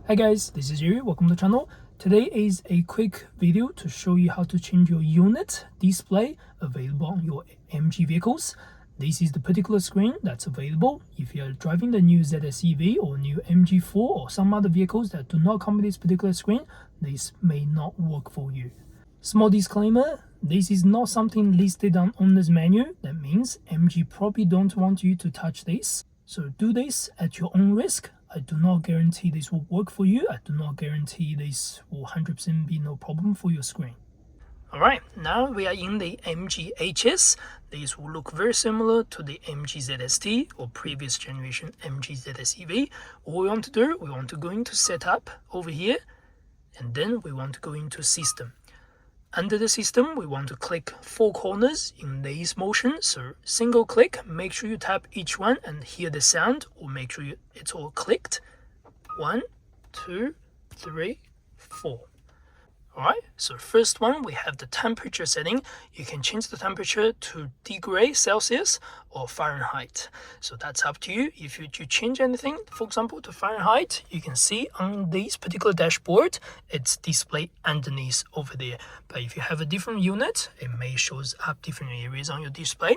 Hi guys, this is Yuri. Welcome to the channel. Today is a quick video to show you how to change your unit display available on your MG vehicles. This is the particular screen that's available. If you're driving the new ZS EV or new MG4 or some other vehicles that do not come with this particular screen, this may not work for you. Small disclaimer, this is not something listed on owner's manual. That means MG probably don't want you to touch this. So do this at your own risk. I do not guarantee this will work for you. I do not guarantee this will 100% be no problem for your screen. Alright, now we are in the MG HS. This will look very similar to the MG ZST or previous generation MG ZS EV. All we want to do, we want to go into setup over here, and then we want to go into system. Under the system, we want to click four corners in this motion. So single click, make sure you tap each one and hear the sound, or make sure it's all clicked. 1, 2, 3, 4. Alright, so first one, we have the temperature setting. You can change the temperature to degree Celsius or Fahrenheit. So that's up to you. If you change anything, for example, to Fahrenheit, you can see on this particular dashboard, it's displayed underneath over there. But if you have a different unit, it may show up different areas on your display.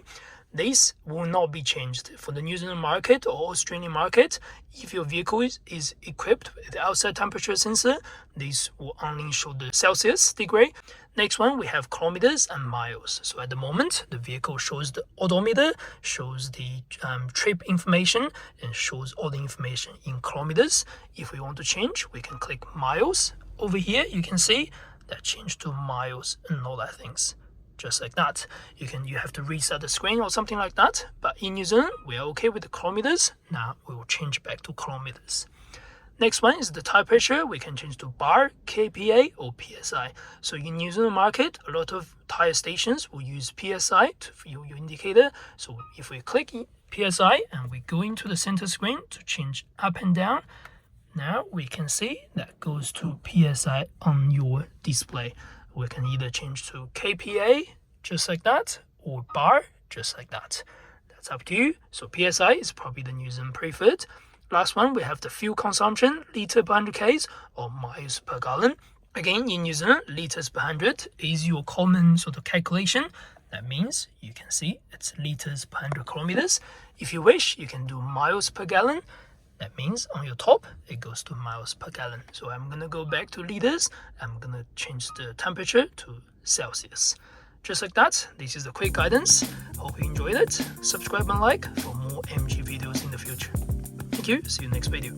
This will not be changed for the New Zealand market or Australian market. If your vehicle is equipped with the outside temperature sensor, this will only show the Celsius degree. Next one, we have kilometers and miles. So at the moment, the vehicle shows the odometer, shows the trip information, and shows all the information in kilometers. If we want to change, we can click miles. Over here, you can see that changed to miles and all that things. Just like that. You have to reset the screen or something like that. But in New Zealand, we are okay with the kilometers. Now we will change back to kilometers. Next one is the tire pressure. We can change to bar, kPa, or PSI. So in New Zealand market, a lot of tire stations will use PSI for your indicator. So if we click PSI and we go into the center screen to change up and down, now we can see that goes to PSI on your display. We can either change to kPa, just like that, or bar, just like that. That's up to you. So PSI is probably the New Zealand preferred. Last one, we have the fuel consumption, liter per 100 k's or miles per gallon. Again, in New Zealand, liters per 100 is your common sort of calculation. That means you can see it's liters per 100 kilometers. If you wish, you can do miles per gallon. That means on your top, it goes to miles per gallon. So I'm going to go back to liters. I'm going to change the temperature to Celsius. Just like that, this is the quick guidance. Hope you enjoyed it. Subscribe and like for more MG videos in the future. Thank you. See you next video.